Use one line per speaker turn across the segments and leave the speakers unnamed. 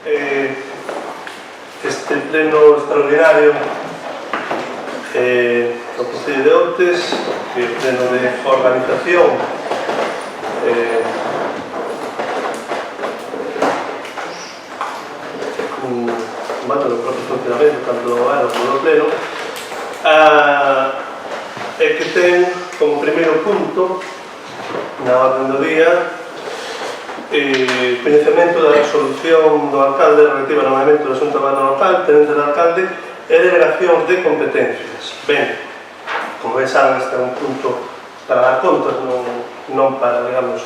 Este pleno extraordinario do Concello de Outes, que é o pleno de organización do propio funcionamento, tanto do goberno como do pleno, e que ten como primeiro punto na orden do día coñecemento da resolución do alcalde relativa ao nomeamento do asunto goberno local, tenente do alcalde e delegacións de competencias. Ben, como ben saben, este é un punto para dar contas, non para, digamos,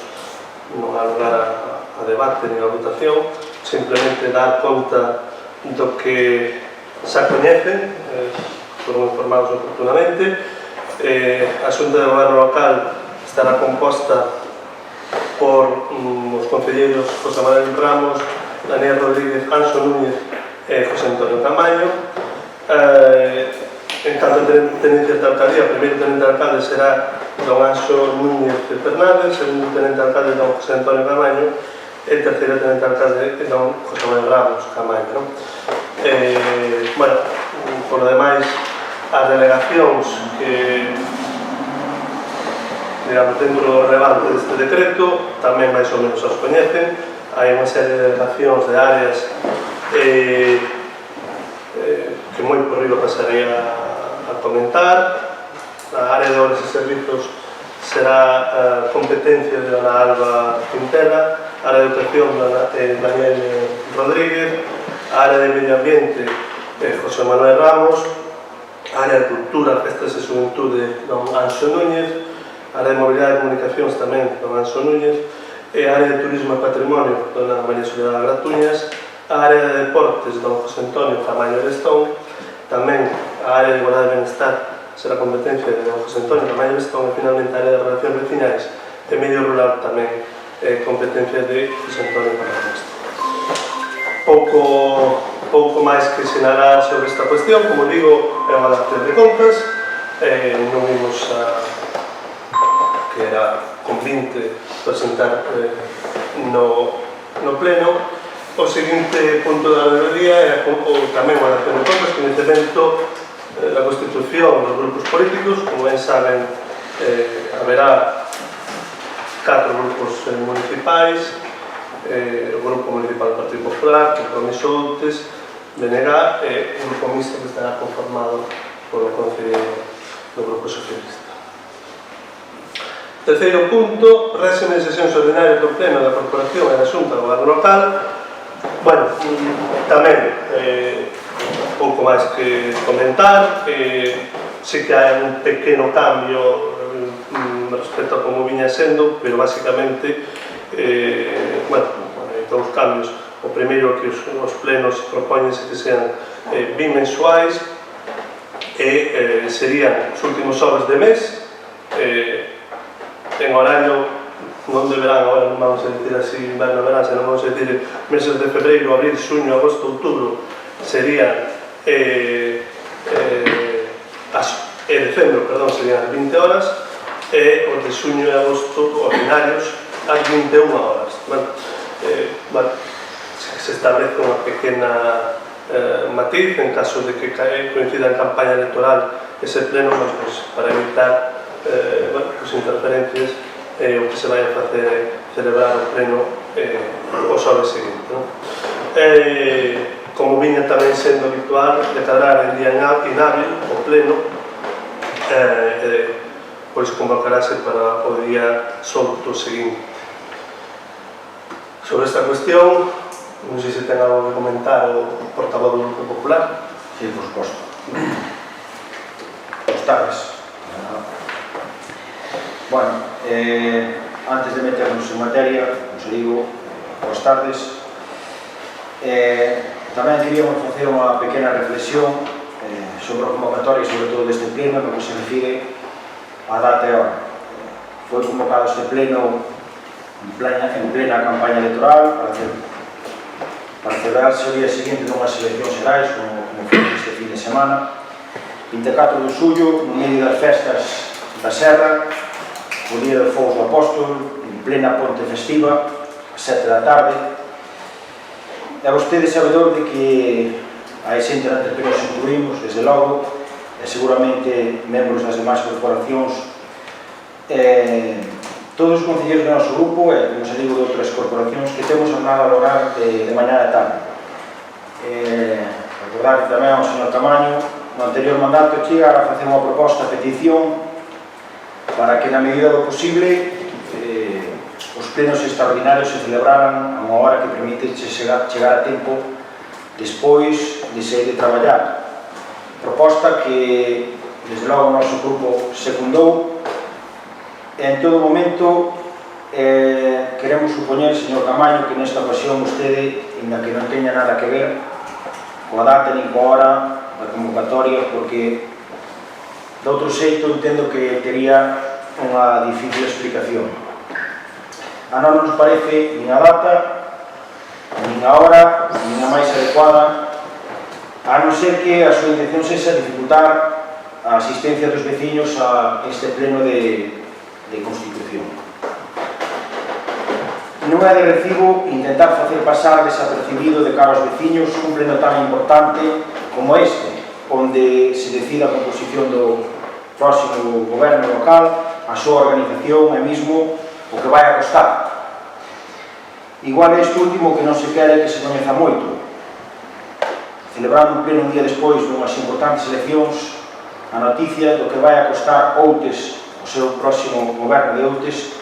non dar lugar a debate ni a votación, simplemente dar conta do que xa coñecen, foron informados oportunamente. A Xunta de Goberno Local estará composta por os concelleiros José Manuel Ramos, Daniel Rodríguez, Anxo Núñez e José Antonio Camaño. En canto a tenencias de alcaldía, o primeiro tenente de alcalde será don Anxo Núñez Fernández, o segundo tenente de alcalde don José Antonio Camaño e o terceiro tenente de alcalde don José Manuel Ramos Camaño. Bueno, por lo demais, as delegacións que, digamos, dentro do relevante deste decreto tamén máis ou menos os coñecen. Hai unha serie de delegacións de áreas que moi por riba pasaría a comentar. A área de obras e servizos será competencia de dona Alba Quintela, a área de educación de Daniel Rodríguez, a área de medio ambiente José Manuel Ramos, a área de cultura, festas e xuventude don Anxo Núñez, a área de mobilidade e comunicacións tamén don Anxo Núñez, e a área de turismo e patrimonio dona María Soledad Gratuñas, a área de deportes don José Antonio Camaño Lestón, tamén a área de igualdade e benestar será competencia de don José Antonio Camaño Lestón, e finalmente a área de relacións vecinais e medio rural tamén competencia de José Antonio Camaño Lestón. Pouco máis que sinalar sobre esta cuestión. Como digo, é unha dación de contas, non vimos que era convinte presentar no pleno. O seguinte punto da melodía é tamén unha dación de contas, coñecemento da constitución dos grupos políticos. Como ben saben, haberá 4 grupos municipais: o Grupo Municipal do Partido Popular, Compromiso Outes, BNG e un grupo mixto que estará conformado polo Concello do Grupo Socialista. Terceiro punto, réxime de sesións ordinarias do Pleno da Corporación e da Xunta do Goberno Local. Bueno, tamén pouco máis que comentar. Sí que hai un pequeno cambio respecto a como viña sendo, pero basicamente hai dous cambios. O primeiro, que os plenos propóñense que sean bimensuais e serían os últimos xoves de mes, en horario, non deberán, agora non vamos a decir así inverno, verán, senón vamos a decir meses de febreiro, abril, xuño, agosto, outubro, serían decembro, perdón, serían as 20 horas, e os de xuño e agosto ordinarios ás 21 horas. Bueno, se establece unha pequena matiz en caso de que coincida en campaña electoral ese pleno, pues, para evitar interferencias, o que se vai a facer celebrar o pleno o xoves seguinte. Como viña tamén sendo habitual, declarar en día inhábil o pleno, pois convocarase para o día solto seguinte. Sobre esta cuestión, non sei se ten algo que comentar o portavoz do Grupo Popular.
Sí, por suposto. Boas tardes. Bueno, antes de meternos en materia, os digo, boas tardes. Tamén queríamos facer unha pequena reflexión sobre a convocatoria, sobre todo deste pleno, no que se refire á data e hora. Foi convocado este pleno en plena campaña electoral para celebrarse o día seguinte dunhas eleccións xerais, como foi este fin de semana, 24 de xullo, no medio das festas da Serra, o día do Fogos do Apóstol, en plena ponte festiva, a 7 da tarde. é vostede sabedor de que a xente na que nos incluímos, desde logo, e seguramente membros das demais corporacións, todos os concelleiros do noso grupo, e como se digo de outras corporacións, que temos jornada laboral de mañá e tarde. Recordar que tamén ao señor Camaño, no anterior mandato, chega a facer unha proposta, petición, para que na medida do posible os plenos extraordinarios se celebraran a unha hora que permite chegar a tempo despois de sair de traballar. Proposta que, desde logo, o noso grupo secundou. En todo momento, queremos supoñer, señor Camaño, que nesta ocasión vostede, ainda que non teña nada que ver coa data ni coa hora da convocatoria, porque de outro xeito entendo que tería unha difícil explicación. A non nos parece nin a data, nin a hora, nin a máis adecuada, a non ser que a súa intención sexa dificultar a asistencia dos veciños a este pleno de Constitución. Non é de recibo intentar facer pasar desapercibido de cara aos veciños un pleno tan importante como este, onde se decida a composición do próximo goberno local, a súa organización e mesmo o que vai a costar. Igual é este último que non se quere que se coñeza moito. Celebrando un pleno un día despois dunhas importantes eleccións, a noticia do que vai a costar Outes, o seu próximo goberno de Outes,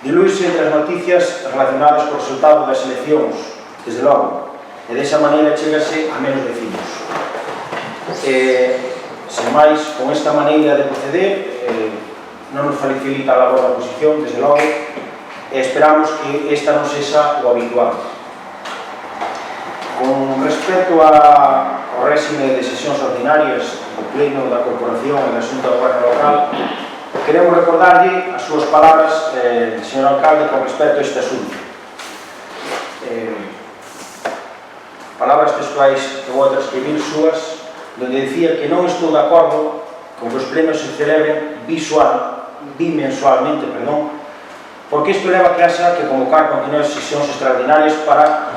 diluíse entre as noticias relacionadas co resultado das eleccións, desde logo, e desa maneira chegase a menos vecinos. Sen máis, con esta maneira de proceder, non nos facilita a labor da oposición, desde logo, e esperamos que esta non sexa o habitual. Con respecto ao réxime de sesións ordinarias do Pleno da Corporación e da Xunta do Goberno Local, queremos recordarlle as súas palabras, señor alcalde, con respecto a este asunto. Palabras textuais que vou a transcribir súas, donde decía que non estou de acordo con que os plenos se celebren bimensualmente, porque isto leva que haxa que convocar continuas sesións extraordinarias para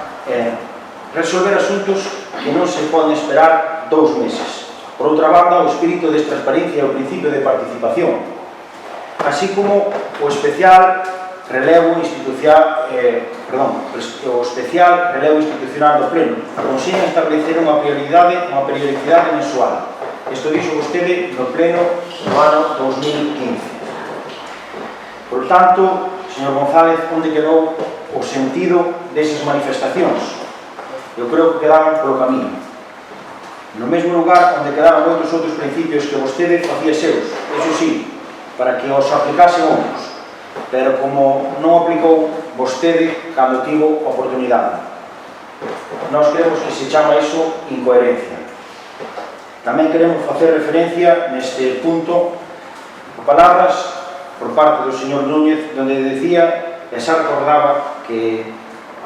resolver asuntos que non se poden esperar 2 meses. Por outra banda, o espírito de transparencia e o principio de participación, así como o especial relevo institucional do Pleno, consiguen establecer unha periodicidade mensual. Isto dixo vostede no Pleno no ano 2015. Por tanto, señor González, onde quedou o sentido desas manifestacións? Eu creo que quedaron polo camiño. No mesmo lugar onde quedaron moitos outros principios que vostede facía seus, eso sí, para que os aplicasen outros, pero como non aplicou vostede cando tivo oportunidade. Nós creemos que se chama iso incoherencia. Tamén queremos facer referencia neste punto a palabras por parte do señor Núñez, donde decía e xa recordaba que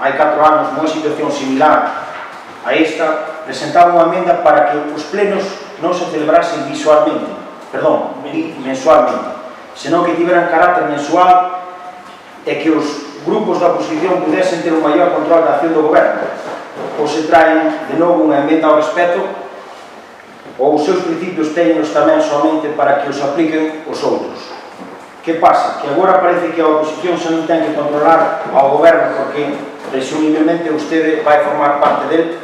hai 4 anos, nunha situación similar a esta, presentaba unha emenda para que os plenos non se celebrasen mensualmente, senón que tiveran carácter mensual e que os grupos da oposición pudesen ter un maior control da acción do goberno. Ou se traen de novo unha emenda ao respecto, ou os seus principios teñenos tamén somente para que os apliquen os outros. Que pasa? Que agora parece que a oposición xa non ten que controlar ao goberno porque presumiblemente vostede vai formar parte del.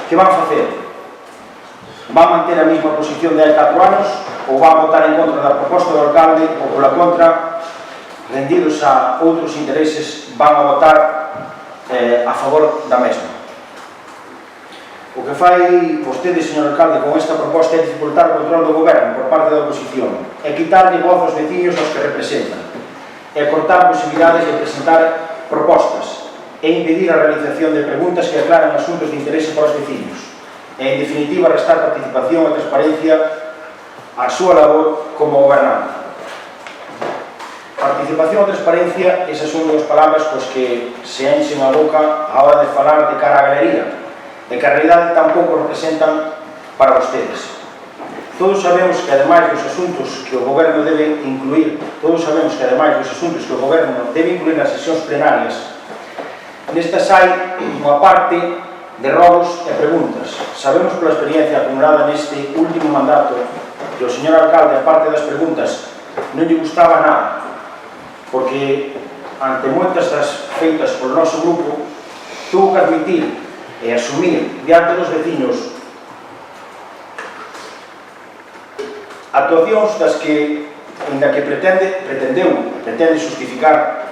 Que van facer? Van manter a mesma posición de hai 4 anos ou van votar en contra da proposta do alcalde ou pola contra, rendidos a outros intereses, van a votar a favor da mesma? O que fai vostede, señor alcalde, con esta proposta é dificultar o control do goberno por parte da oposición, é quitarlle voz aos veciños aos que representan, é cortar posibilidades de presentar propostas, é impedir a realización de preguntas que aclaran asuntos de interese para os veciños, e, en definitiva, restar participación e transparencia á súa labor como gobernante. Participación e transparencia, esas son dúas palabras pois que se enchen a boca a hora de falar de cara á galería, e que a realidade tampouco representan para vostedes. Todos sabemos que, ademais dos asuntos que o goberno debe incluir, nas sesións plenarias, Nestas hai unha parte de robos e preguntas. Sabemos pola experiencia acumulada neste último mandato que o señor alcalde, a parte das preguntas, non lle gustaba nada, porque ante moitas das feitas polo noso grupo tuvo que admitir e asumir diante dos veciños actuacións das que, ainda que pretende justificar,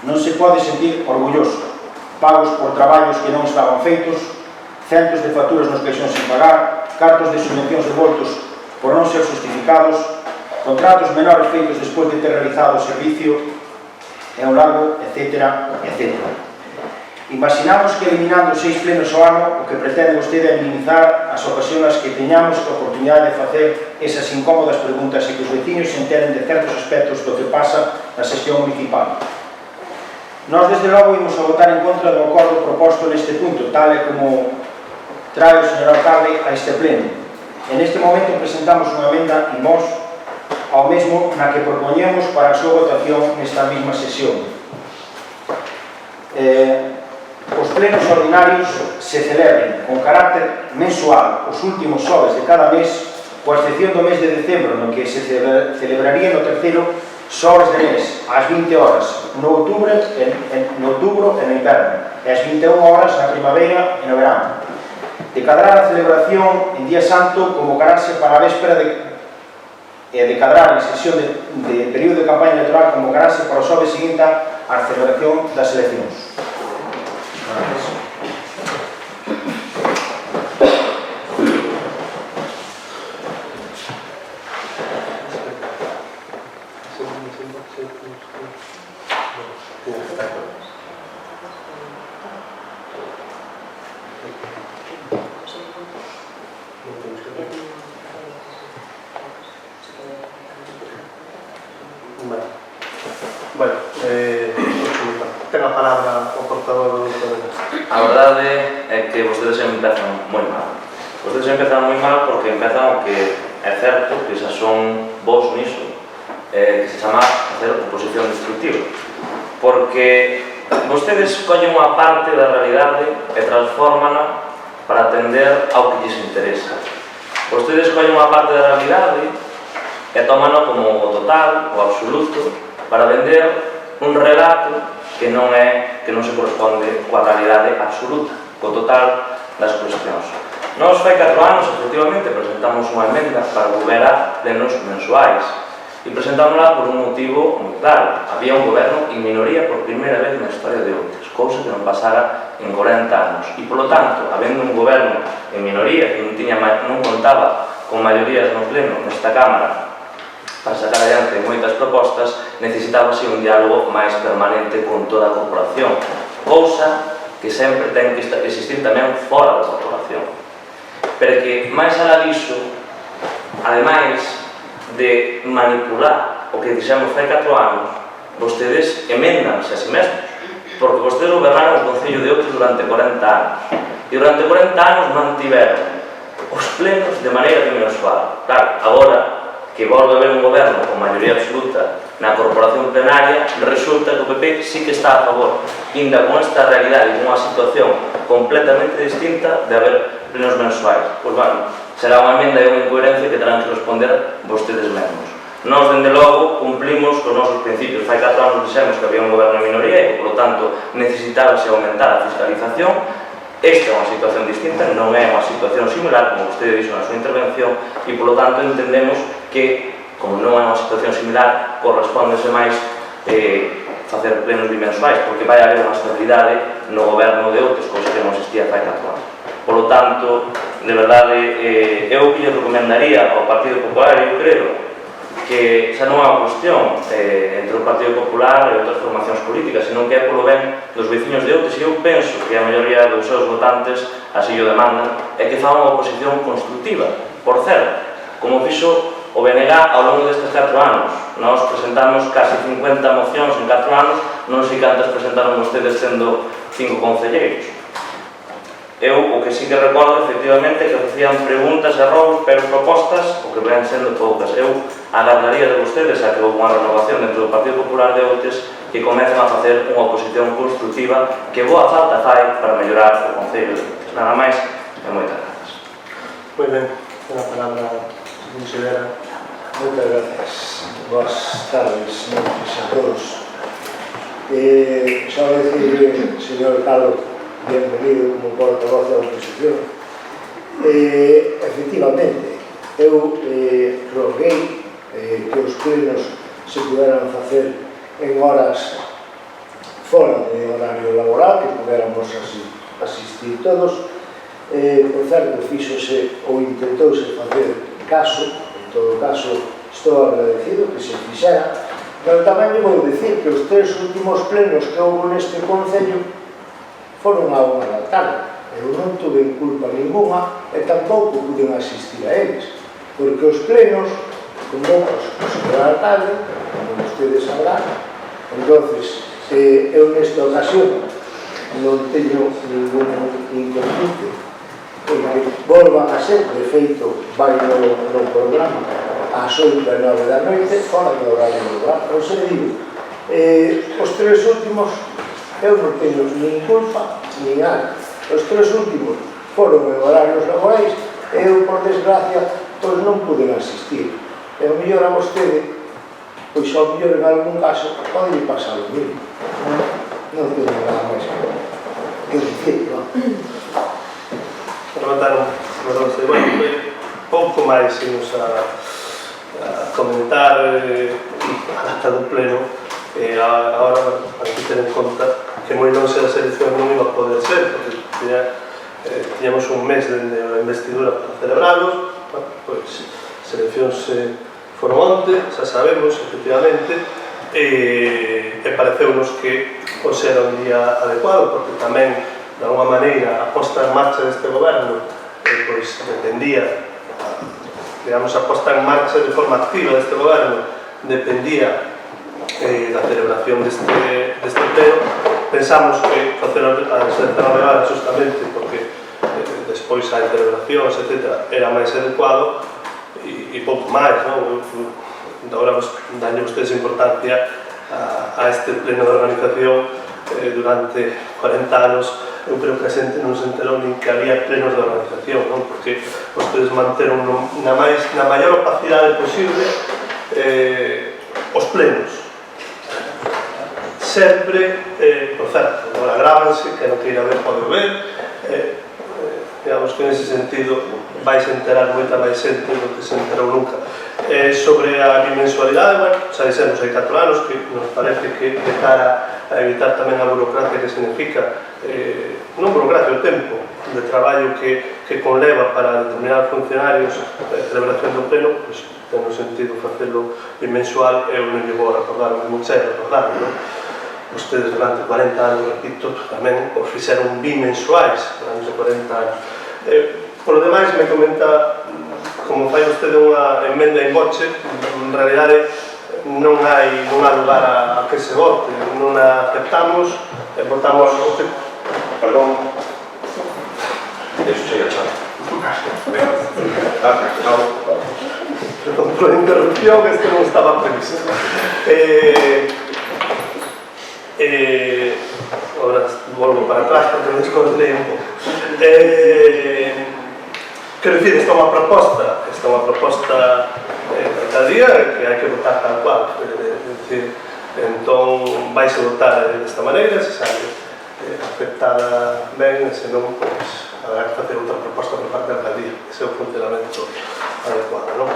non se pode sentir orgulloso. Pagos por traballos que non estaban feitos, centos de facturas nos caixóns sin pagar, cartos de subvencións devoltos por non ser justificados, contratos menores feitos despois de ter realizado o servicio, e un largo, etcétera, etcétera. Imaginamos que eliminando 6 plenos ao ano, o que pretende vostede é minimizar as ocasións que teñamos a oportunidade de facer esas incómodas preguntas e que os veciños se enteren de certos aspectos do que pasa na sesión municipal. Nós, desde logo, imos a votar en contra do acordo proposto neste punto, tal e como trae o señor alcalde a este pleno. En este momento presentamos unha emenda e nós ao mesmo na que propoñemos para a súa votación nesta mesma sesión. Os plenos ordinarios se celebren con carácter mensual os últimos xoves de cada mes, coa excepción do mes de decembro, no que se celebraría no terceiro xoves de mes, ás 20 horas, no outubro e no inverno, e ás 21 horas na primavera e no verano. Decadrar a celebración en Día Santo convocarase para a véspera e decadrar en sesión de período de campaña electoral convocarase para o xoves seguinte á celebración das eleccións.
Bueno, ten a palabra o portador do Grupo.
A verdade é que vostedes empezan moi mal. Vostedes empezan moi mal porque empezan o que é certo, que xa son vos niso, que se chama hacer oposición destructiva. Porque vostedes collen unha parte da realidade e transfórmana para atender ao que lles interesa. Vostedes collen unha parte da realidade e tómano como o total, o absoluto, para vender un relato que non se corresponde coa realidade absoluta, co total das cuestións. Nós fai 4 anos, efectivamente, presentamos unha emenda para volver a plenos mensuais e presentámola por un motivo moi claro. Había un goberno en minoría por primeira vez na historia de Outes, cousa que non pasara en 40 anos. E, polo tanto, habendo un goberno en minoría que non contaba con maiorías no pleno nesta Cámara para sacar adiante moitas propostas, necesitábase un diálogo máis permanente con toda a corporación, cousa que sempre ten que existir tamén fora da corporación. Pero que, máis alá diso, ademais de manipular o que dixemos fai 4 anos, vostedes emendanse a si mesmos, porque vostedes gobernaron o Concello de Outes durante 40 anos, e durante 40 anos mantiveron os plenos de maneira bimensual. Claro, agora que volve a haber un goberno con maioría absoluta na corporación plenaria, resulta que o PP sí que está a favor, ainda con esta realidade e unha situación completamente distinta de haber plenos mensuais. Pois, bueno, será unha emenda e unha incoherencia que terán que responder vostedes mesmos. Nós, dende logo, cumplimos con nosos principios. Fai 4 anos dixemos que había un goberno en minoría e que, por lo tanto, necesitábase aumentar a fiscalización. Esta é unha situación distinta, non é unha situación similar, como vostede dixo na súa intervención, e, por lo tanto, entendemos que, como non é unha situación similar, correspóndese máis facer plenos bimensuais, porque vai haber unha estabilidade no goberno de Outes, cousa que non existía fai 4 anos. Por lo tanto, de verdade, eu que lle recomendaría ao Partido Popular, eu creo que xa non é unha cuestión entre o Partido Popular e outras formacións políticas, senón que é polo ben dos veciños de Outes, e eu penso que a maioría dos seus votantes así o demandan, é que fan unha oposición constructiva. Por certo, como fixo o BNG ao longo destes 4 anos. Nós presentamos casi 50 mocións en 4 anos, non sei cantas presentaron vostedes sendo 5 concelleiros. Eu o que sí que recordo, efectivamente, que facían preguntas e robos, pero propostas, o que ven sendo poucas. Eu agardaría de vostedes a que houve unha renovación dentro do Partido Popular de Outes que comecen a facer unha oposición constructiva que boa falta fai para mellorar o Concello de Montes. Nada máis e moitas grazas.
Moi ben, a palabra se considera.
Moitas gracias. Boas tardes, noches a todos. Só decir, señor Carlos, bienvenido como portavoz da oposición. Efectivamente, eu roguei que os plenos se puderan facer en horas fora de horario laboral, que puderamos asistir todos. Por certo, fíxose ou intentouse facer caso. En todo caso, estou agradecido que se fixera, pero tamén lle vou dicir que os 3 últimos plenos que houve neste Concello foron a 1 da tarde. Eu non tuve culpa ninguna e tampouco pude asistir a eles, porque os plenos convocos a da tarde, como ustedes sabrán. Entonces, eu nesta ocasión non teño ningún inconveniente en que volvan a ser, de feito, vai no programa ás 8 e 9 da noite, fora do horario laboral. Non se digo, os 3 últimos eu non teño nin culpa nin nada. Os 3 últimos foron en horarios laborais e eu, por desgracia, pois non pude asistir. E ao mellor a vostede, pois ao mellor en algún caso pode pasar o mismo. Non teño nada máis que dicir, non?
Levantaron pouco máis imos a comentar a data do pleno. Agora hai que ter en conta que moi longe das eleccións non iba a poder ser, porque tiñamos un mes dende a investidura para celebrarlos. Pois as eleccións foron onte, xa sabemos, efectivamente, e pareceunos que hoxe era un día adecuado, porque tamén, de alguma maneira, a posta en marcha deste goberno pois dependía, digamos, a posta en marcha de forma activa deste goberno dependía da celebración deste pleno. Pensamos que facer as 19 horas justamente porque despois hai celebracións, etc., era máis adecuado e pouco máis, non? Agora dalle vostedes importancia a este pleno de organización durante 40 anos. Eu creo que a xente non se enterou nin que había plenos de organización, non? Porque vostedes manteron na maior opacidade posible os plenos. Sempre, por certo, agora grábanse, que non queira ver pode ver, digamos que nese sentido vais enterar moita máis xente do que se enterou nunca. Sobre a bimensualidade, bueno, xa dixemos hai 4 anos que nos parece que de cara a evitar tamén a burocracia que significa non burocracia, o tempo de traballo que conleva para determinados funcionarios a celebración do pleno, pois ten un sentido facelo bimensual. Eu non lle vou a recordar o que me sei recordar, non? Vostedes durante 40 anos, repito, tamén os fixeron bimensuais durante 40 anos. Por lo demais, me comenta, como fai vostede unha emenda en boche, en realidade non há lugar a que se vote, non a aceptamos, votamos o que...
Perdón. Eso sei a chave.
Perdón por a interrupción, este non estaba previsto. Ahora volvo para atrás porque me descontrolei un pouco. Quero dicir, esta é unha proposta cada día que hai que votar tal cual. Entón vais a votar desta maneira, se sabe aceptada ben, e senón, pois, habrá que facer outra proposta por parte da alcaldía. Ese é o funcionamento adecuado, non?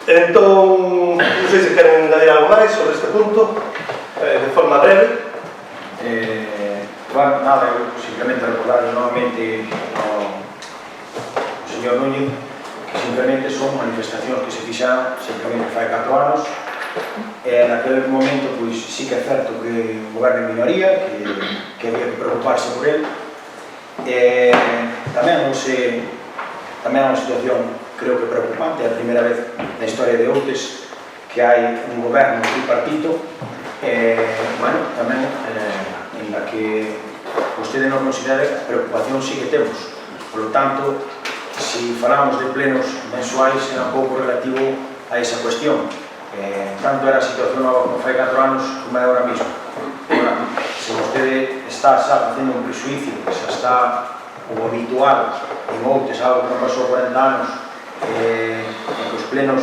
Entón, non sei se queren engadir algo máis sobre este punto, de forma breve.
Bueno, nada, eu simplemente recordar novamente ao señor Núñez que simplemente son manifestacións que se fixaron simplemente fai 4 anos. Naquele momento, pois, sí que é certo que o goberno en minoría, que había que preocuparse por él. Tamén é unha situación, creo que preocupante, é a primeira vez na historia de Outes que hai un goberno tripartito, bueno, tamén en la que vostede non considera preocupación sí que temos. Por lo tanto, si falamos de plenos mensuais, era un pouco relativo a esa cuestión. Tanto era a situación como fai 4 anos como é ahora mismo. Ahora, se vostede está xa facendo un presuicio que xa está o habitual en outros, algo que non pasou 40 anos, que os plenos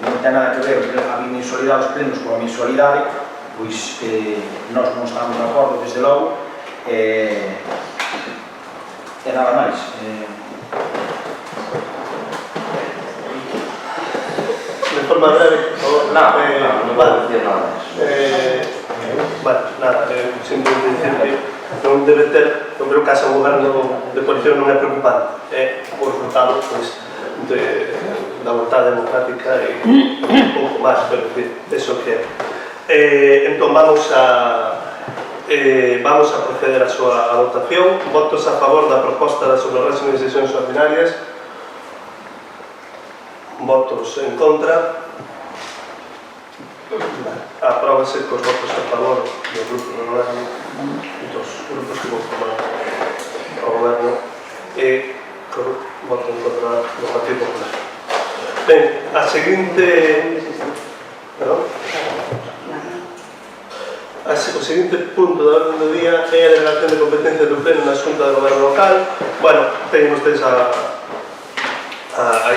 non ten nada que ver a bimensualidade dos plenos coa mensualidade, pois nós non estamos de acordo, desde logo, e nada máis.
De forma breve, por favor.
Non vale decir nada disso.
Nada, simplemente dicir que non debe ter, no meu caso, o goberno de coalición non é preocupante, é o resultado da vontade democrática e un pouco máis, pero eso que é. Entón vamos a proceder a súa votación. Votos a favor da proposta da subrogación de sesións ordinarias, votos en contra. Apróbase cos votos a favor do grupo do goberno, dos grupos que vou formar o goberno, e co voto en contra do Partido Popular. Ben, a seguinte... Perdón? O seguinte punto da orden do día é a delegación de competencia do Pleno na Xunta de Goberno Local. Bueno, teñen ustedes aí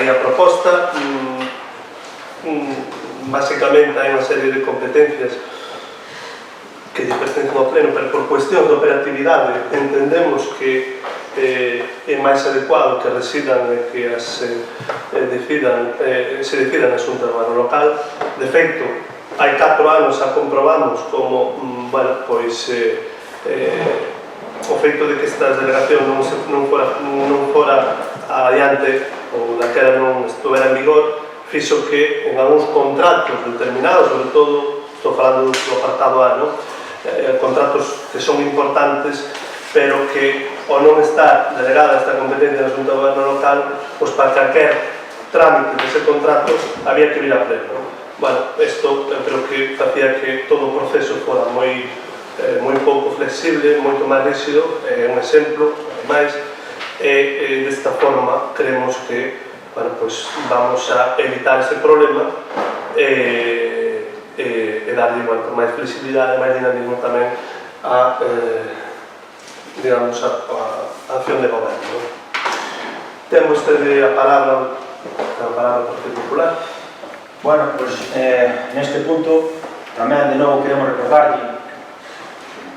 a proposta. Básicamente hai unha serie de competencias que pertencen ao Pleno, pero por cuestión de operatividade entendemos que é máis adecuado que residan e que se decidan na Xunta de Goberno Local. De feito, hai 4 anos a comprobamos como, pois, o feito de que estas delegacións non fora adiante ou daquela non estuvera en vigor, fixo que en algúns contratos determinados, sobre todo, estou falando do apartado A, contratos que son importantes, pero que ao non estar delegada esta competencia na Xunta de Goberno Local, pois para calquer trámite dese contrato había que vir a Pleno. Bueno, isto creo que facía que todo o proceso fora moi pouco flexible, moito máis rígido, un exemplo, ademais, e desta forma creemos que pues vamos a evitar ese problema e darlle máis flexibilidade, máis dinamismo tamén a acción de goberno. Ten vostede a palabra do Partido Popular.
Bueno, pues neste punto tamén de novo queremos recordarlle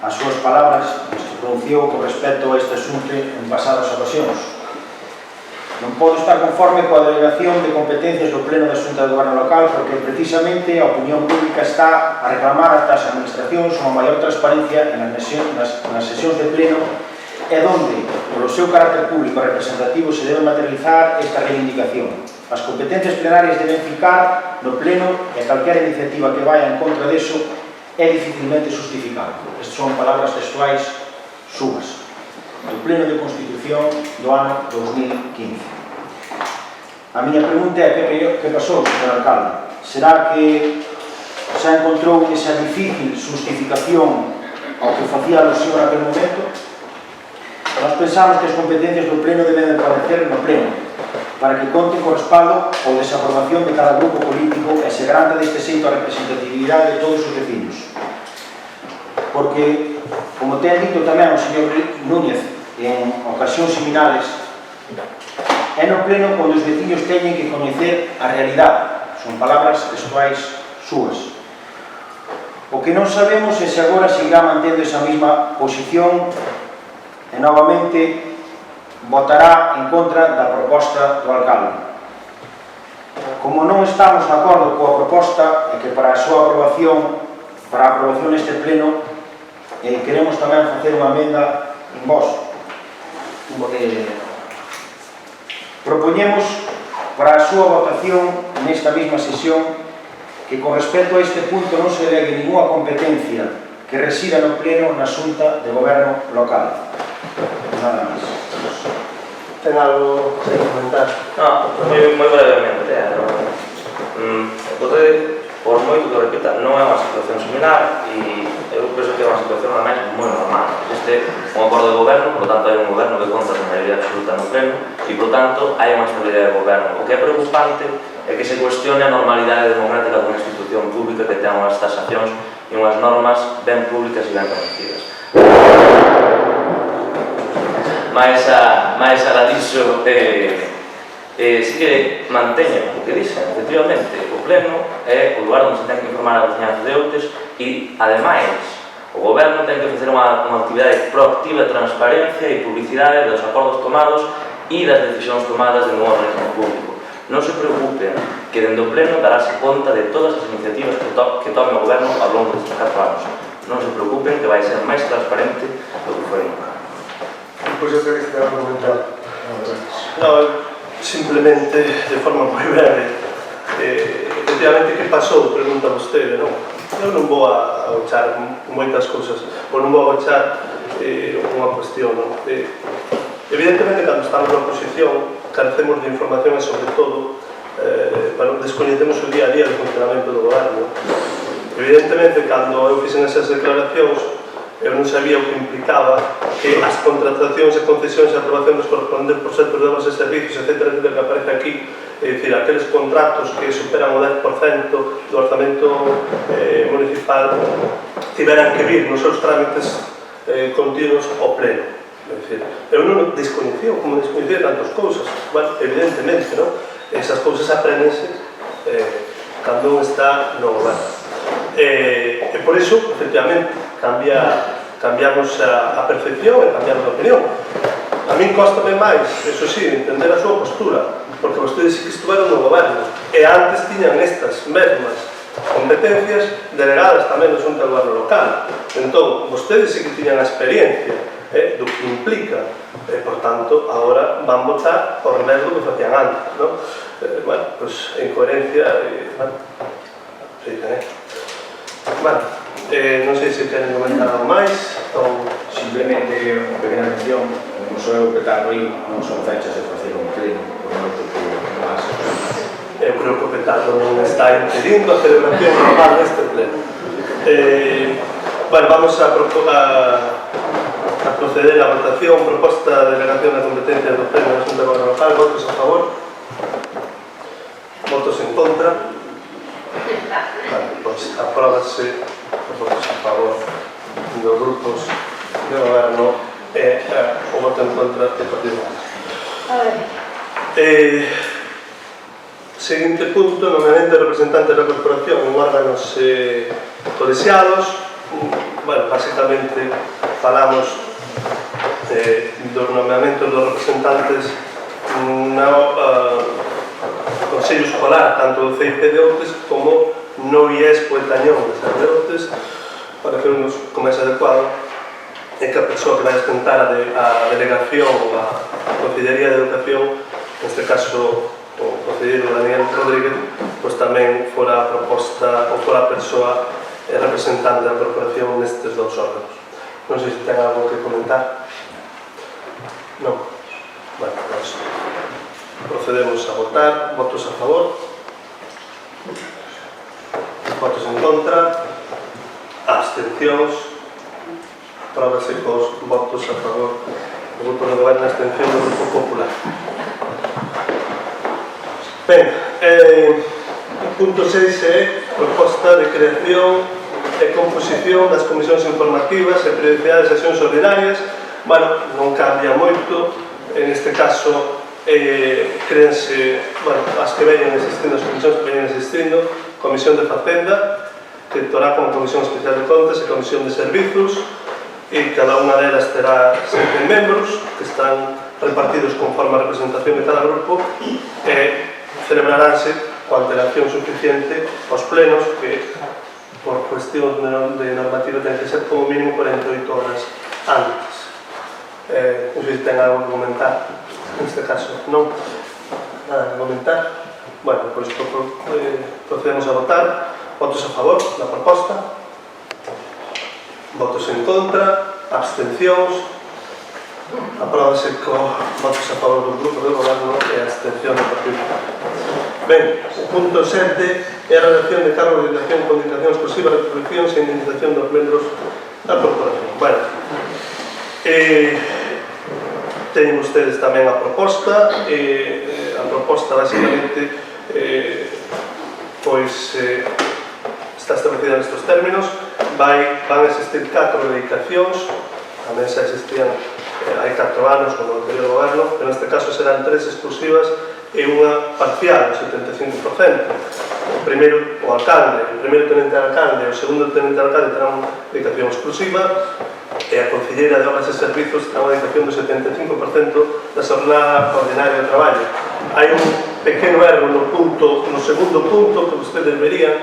as súas palabras que se pronunciou con respecto a este asunto en pasadas ocasións. Non podo estar conforme coa delegación de competencias do Pleno da Xunta de Goberno Local porque precisamente a opinión pública está a reclamar ante as administracións unha maior transparencia nas sesións de Pleno e donde, polo seu carácter público e representativo, se debe materializar esta reivindicación. As competencias plenarias deben ficar no Pleno e calquera iniciativa que vaya en contra deso é dificilmente justificable. Estas son palabras textuais súas do Pleno de Constitución do ano 2015. A miña pregunta é que pasou, señor alcalde? Será que xa encontrou esa difícil justificación ao que facía alusión naquele momento? Nós pensamos que as competencias do Pleno deben aparecer no Pleno para que conten co respaldo ou desaprobación de cada grupo político e se garanta deste xeito a representatividade de todos os vecinos. Porque, como ten dito tamén o señor Núñez en ocasións similares, é no Pleno onde os veciños teñen que coñecer a realidade. Son palabras textuais súas. O que non sabemos é se agora seguirá mantendo esa mesma posición e novamente votará en contra da proposta do alcalde. Como non estamos de acordo coa proposta e que para a súa aprobación, para a aprobación neste Pleno, queremos tamén facer unha emenda en vos. Propoñemos para a súa votación nesta mesma sesión que con respecto a este punto non se delegue ninguna competencia que resida no Pleno na Xunta de Goberno Local. Nada máis.
Ten algo que comentar?
Moi brevemente. Por moito que repita, non é unha situación similar e eu penso que é unha situación ademais moi normal. Este existe un acordo de goberno, por lo tanto hai un goberno que conta con maioría absoluta no pleno e, por tanto, hai unha estabilidade de goberno. O que é preocupante é que se cuestione a normalidade democrática dunha institución pública que ten unhas tasacións e unhas normas ben públicas e ben conocidas. Mais alá diso, si que manteñen o que dixen, efectivamente, o pleno é o lugar onde se ten que informar a veciñanza de outros e, ademais, o goberno ten que facer unha actividade proactiva de transparencia e publicidade dos acordos tomados e das decisións tomadas de novo organismo público. Non se preocupen que dende o pleno darase conta de todas as iniciativas que tome o goberno ao longo destes 4 anos. Non se preocupen que vai ser máis transparente do que foi nunca.
Pois eu quero que te haga comentar. Non, simplemente, de forma moi breve, efectivamente, que pasou? Pregunta vostede, non? Eu non vou a agachar moitas cousas, ou non vou a agachar unha cuestión, non? Evidentemente, cando estamos na oposición, carecemos de información e, sobre todo, descoñecemos o día a día do funcionamento do goberno. Evidentemente, cando eu fixen esas declaracións, eu non sabía o que implicaba que as contratacións e concesións e aprobacións dos correspondentes proxectos de obras e servicios, etc., que aparece aquí, é dicir, aqueles contratos que superan o 10% do orzamento municipal tiveran que vir nos seus trámites continuos ao pleno. É dicir, eu non descoñecía, como descoñecía tantas cousas. Bueno, evidentemente, non? Esas cousas aprendense cando un está no goberno. E por iso, efectivamente, cambiamos a percepción e cambiamos a opinión. A min costame máis, eso sí, entender a súa postura, porque vostedes sí que estuveron no goberno e antes tiñan estas mesmas competencias delegadas tamén no xunta do goberno local. Entón, vostedes sí que tiñan a experiencia do que implica e, por tanto, agora van votar ao revés do que facían antes, non? Bueno, pois, en coherencia, bueno, bueno, non sei se queren comentar algo máis ou...
Simplemente unha pequena mención, non sou eu que tal aí, non son fechas de facer un pleno, por moito que máis.
Eu creo que o Petado non está impedindo a celebración normal deste pleno. Bueno, vamos a proceder a votación, proposta de delegación da competencia do pleno da Xunta de Goberno Local. Votos a favor? Votos en contra? Vale, pois apróbase os votos a favor dos grupos de goberno e o voto en contra do Partido Popular. Seguinte punto, nomeamento de representantes da corporación en órganos colexiados. Bueno, basicamente falamos dos nomeamentos dos representantes no Consello Escolar, tanto do CIP de Outes como no IES Poetañón de San de Outes, para que nos comece adecuado e que a persoa que vai ostentar a delegación ou a Consellería de Educación, neste caso o conselleiro Daniel Rodríguez, pois tamén fora a proposta ou fora a persoa representante da corporación nestes dous órganos. Non sei se ten algo que comentar. Non. Bueno, pues procedemos a votar. Votos a favor. Votos en contra. Abstencións. Apróbase cos votos a favor do Grupo de Goberno e abstención do Grupo Popular. Ben, punto 6 é proposta de creación e composición das comisións informativas e periodicidade de sesións ordinarias. Bueno, non cambia moito. En este caso, créanse, bueno, as que veñen existindo, as comisións que veñen existindo, Comisión de Facenda, que actuará como Comisión Especial de Contas e Comisión de Servizos, e cada unha delas terá 7 membros que están repartidos conforme a representación de cada grupo e celebraránse coa alteración suficiente aos plenos que por cuestión de normativa ten que ser como mínimo 48 horas antes. Non sei se ten algo que comentar neste caso, non? Nada que comentar. Bueno, pois procedemos a votar. Votos a favor da proposta. Votos en contra. Abstencións. Apróbase con votos a favor do Grupo de Goberno e a abstención do Partido Popular. Ben, o punto 7 é a redacción de cargos de dirección con indicación exclusiva, retribucións e indemnización dos membros da corporación. Bueno, Teñen ustedes tamén a proposta, basicamente está establecida nestes términos. Van existir 4 dedicacións, tamén xa existían hai 4 anos con o anterior goberno, pero neste caso serán 3 exclusivas e unha parcial, o 75%. O primeiro, o alcalde, o primeiro tenente de alcalde e o segundo tenente de alcalde terán unha dedicación exclusiva, e a concelleira de Obras e Servizos terá unha dedicación do 75% da xornada ordinaria de traballo. Hai un pequeno erro no segundo punto que ustedes verían,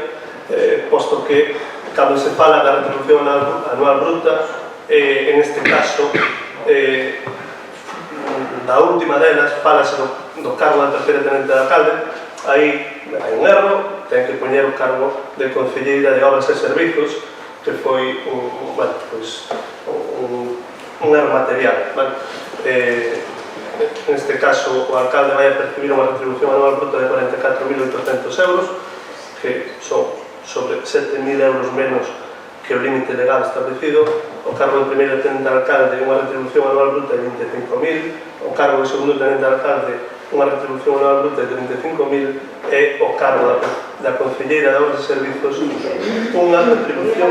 posto que cando se fala da retribución anual bruta, en este caso, na última delas, falase do cargo da terceira tenente de alcalde. Aí hai un erro, ten que poñer o cargo de concelleira de Obras e Servizos, que foi un erro material. Neste caso, o alcalde vai a percibir unha retribución anual bruta de 44.800 euros, que son sobre 7.000 euros menos que o límite legal establecido. O cargo do primeiro tenente de alcalde unha retribución anual bruta de 25.000, o cargo do segundo tenente de alcalde unha retribución anual bruta de 35.000 e o cargo da concelleira de Obras e Servizos unha retribución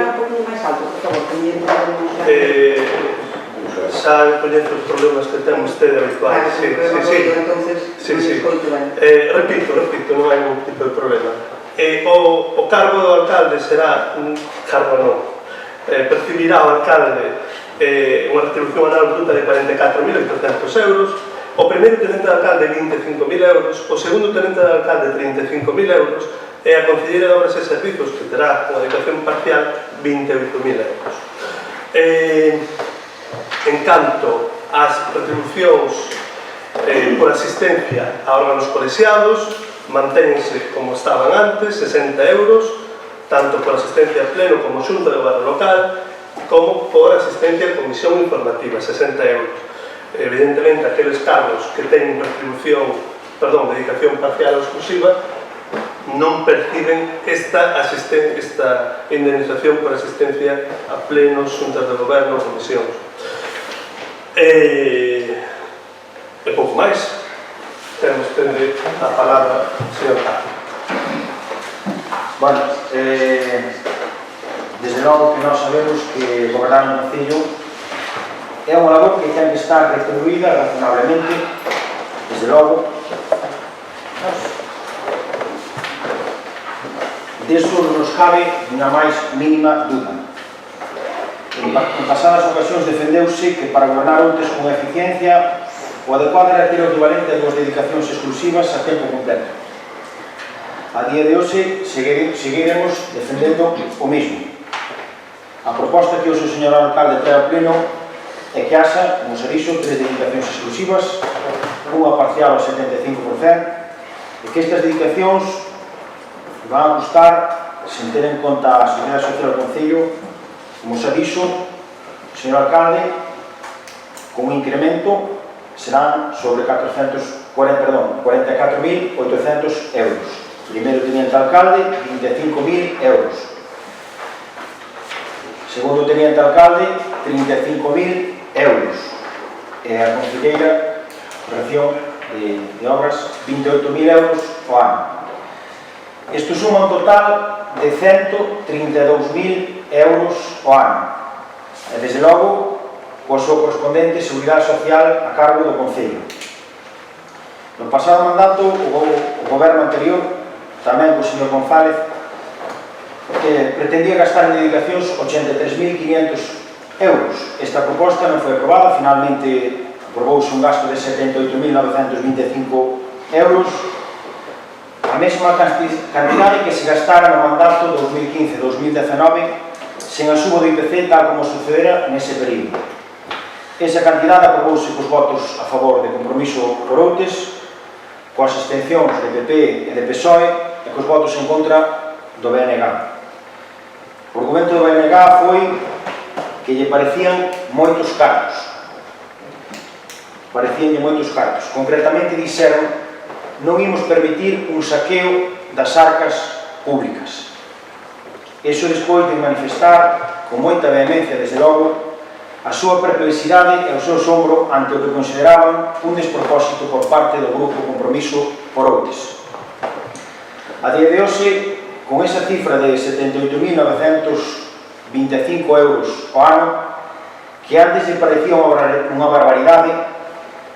xa coñece os problemas que ten usted habituales. Repito, non hai ningún tipo de problema. O cargo do alcalde será percibirá o alcalde unha retribución anual bruta de 44.800 euros, o primeiro tenente de alcalde 25.000 euros, o segundo tenente de alcalde 35.000 euros e a concelleira de Obras e Servizos, que terá unha dedicación parcial, 28.000 euros. En canto ás retribucións por asistencia a órganos colexiados, manténense como estaban antes, 60 euros, tanto por asistencia a pleno como xunta de goberno local, como por asistencia a comisión informativa, 60 euros. Evidentemente, aqueles cargos que teñen dedicación parcial ou exclusiva non perciben esta indemnización por asistencia a plenos, xuntas de goberno ou comisións. E pouco máis. Ten usted a palabra, señor Carlos.
Bueno, desde logo que nós sabemos que gobernar un concello é unha labor que ten que estar retribuída razonablemente, desde logo. Deso non nos cabe unha máis mínima dúda. En pasadas ocasións defendeuse que para gobernar outros con eficiencia o adecuado era ter o equivalente a 2 dedicacións exclusivas a tempo completo. A día de hoxe seguiremos defendendo o mismo. A proposta que hoxe o señor alcalde trae ao pleno é que haxa, como se dixo, 3 dedicacións exclusivas, unha parcial ao 75%, e que estas dedicacións van a costar, sen ter en conta a Seguridade Social do Concello, como se dixo, o señor alcalde, con un incremento serán sobre 44.800 euros. Primeiro teniente alcalde, 25.000 euros. Segundo teniente alcalde, 35.000 euros. E a concelleira, corrección de obras, 28.000 euros ao ano. Isto suma un total de 132.000 euros ao ano. E, desde logo, coa súa correspondente Seguridade Social a cargo do Concello. No pasado mandato, o goberno anterior, tamén co señor González, pretendía gastar en dedicacións 83.500 euros. Esta proposta non foi aprobada, finalmente aprobouse un gasto de 78.925 euros, a mesma cantidade que se gastara no mandato 2015-2019 sen a suba do IPC tal como sucedera nese período. Esa cantidade aprobouse cos votos a favor de Compromiso por Outes, coas abstencións de PP e de PSOE e cos votos en contra do BNG. O argumento do BNG foi que lle parecían moitos cargos. Concretamente dixeron: non imos permitir un saqueo das arcas públicas. Iso despois de manifestar con moita vehemencia, desde logo, a súa perplexidade e o seu asombro ante o que consideraban un despropósito por parte do Grupo Compromiso por Outes. A día de hoxe, con esa cifra de 78.925 euros ao ano, que antes lle parecía unha barbaridade,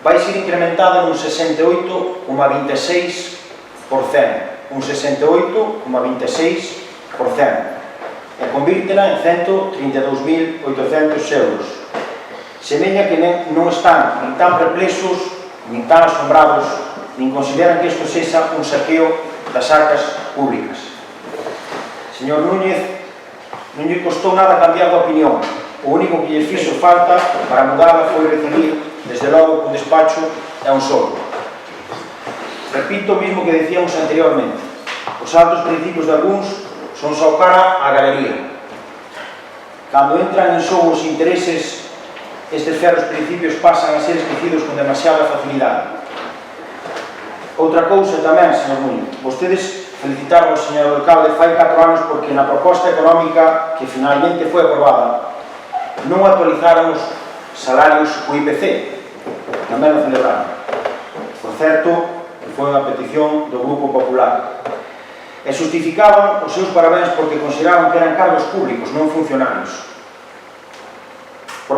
vai ser incrementada nun 68,26%, un 68,26%, e convírtela en 132.800 euros. Semella que non están nin tan perplexos, nin tan asombrados, nin consideran que isto sexa un saqueo das arcas públicas. Señor Núñez, non lle costou nada cambiar de opinión. O único que lle fixo falta para mudala foi recibir, desde logo, un despacho e un soldo. Repito o mesmo que decíamos anteriormente. Os altos principios de algúns son só cara á galería. Cando entran en xogo os intereses, estes ferros principios pasan a ser esquecidos con demasiada facilidade. Outra cousa tamén, señor Núñez, vostedes felicitaron ao señor alcalde fai 4 anos porque na proposta económica que finalmente foi aprobada non actualizaron os salarios co IPC, tamén o celebraron. Por certo, que foi unha petición do Grupo Popular. E justificaban os seus parabéns porque consideraban que eran cargos públicos, non funcionarios. Na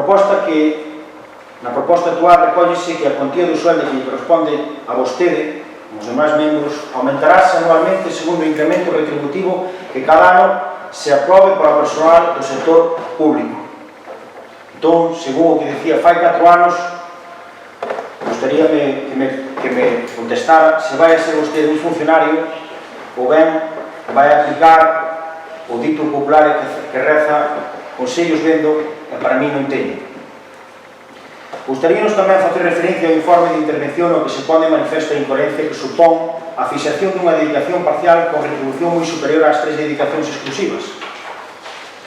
proposta actual recóllese que a cuantía do sueldo que lle corresponde a vostede, os demais membros, aumentarase anualmente segundo o incremento retributivo que cada ano se aprobe para o personal do sector público. Entón, según o que decía fai 4 anos, gostaríame que me contestara se vai a ser vostede un funcionario ou ben vai aplicar o dito popular que reza consellos vendo e para mí non teño. Gostaríanos tamén facer referencia ao informe de intervención no que se pone manifesta a incoherencia que supón a fixación dunha dedicación parcial con retribución moi superior ás 3 dedicacións exclusivas,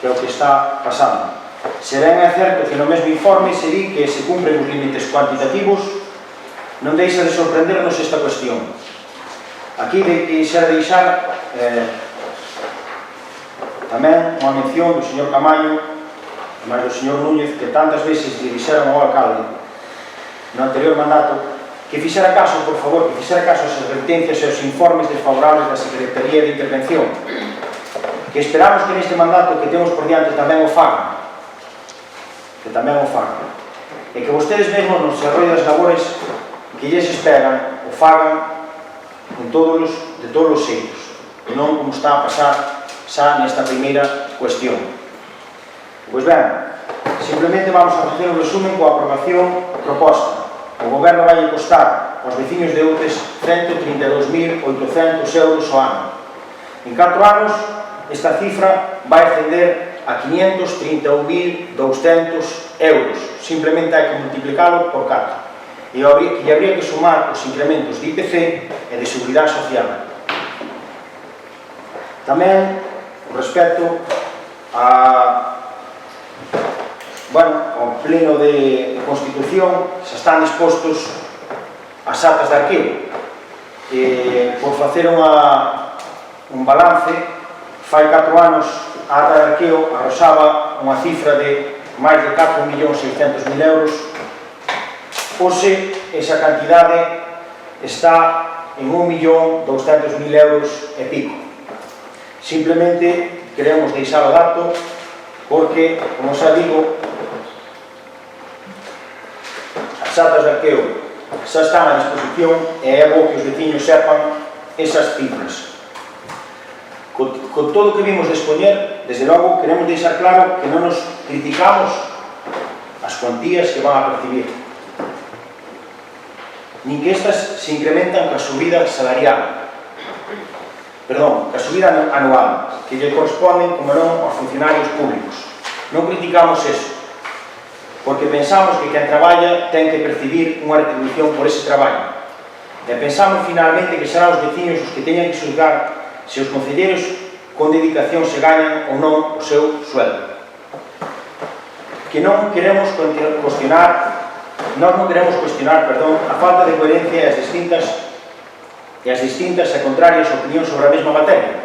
que é o que está pasando. Se ben é certo que no mesmo informe se di que se cumpren os límites cuantitativos, non deixa de sorprendernos esta cuestión. Aquí quixera deixar tamén unha mención do señor Camaño, máis do señor Núñez, que tantas veces lle dixeron ao alcalde no anterior mandato que fixera caso, por favor, que fixera caso ás advertencias e aos informes desfavorables da Secretaría de Intervención, que esperamos que neste mandato que temos por diante tamén o fagan, e que vostedes mesmos nos desarrollo das labores que lles esperan o fagan de todos os xeitos, e non como está a pasar xa nesta primeira cuestión. Pois ben, simplemente vamos a facer un resumen coa aprobación proposta. O goberno vai costar aos veciños de Outes 132.800 euros ao ano. En 4 anos, esta cifra vai ascender a 531.200 euros. Simplemente hai que multiplicalo por 4. E habría que sumar os incrementos de IPC e de Seguridade Social. Tamén, respecto ao pleno de Constitución, xa están dispostos as actas de arquivo. Por facer un balance, fai 4 anos a ata de arqueo arrosaba unha cifra de máis de 4.600.000 euros. Hoxe, esa cantidade está en 1.200.000 euros e pico. Simplemente queremos deixar o dato porque, como xa digo, as atas de arqueo xa están a disposición e é bo que os veciños sepan esas cifras. Con todo o que vimos de expoñer, desde logo, queremos deixar claro que non nos criticamos as cuantías que van a percibir, nin que estas se incrementan ca subida salarial, ca subida anual, que lle corresponden, como non, aos funcionarios públicos. Non criticamos eso, porque pensamos que quen traballa ten que percibir unha retribución por ese traballo. E pensamos finalmente que serán os veciños os que teñan que xulgar se os concelleiros con dedicación se gañan ou non o seu sueldo. Que non queremos cuestionar a falta de coherencia e as distintas e contrarias opinións sobre a mesma materia.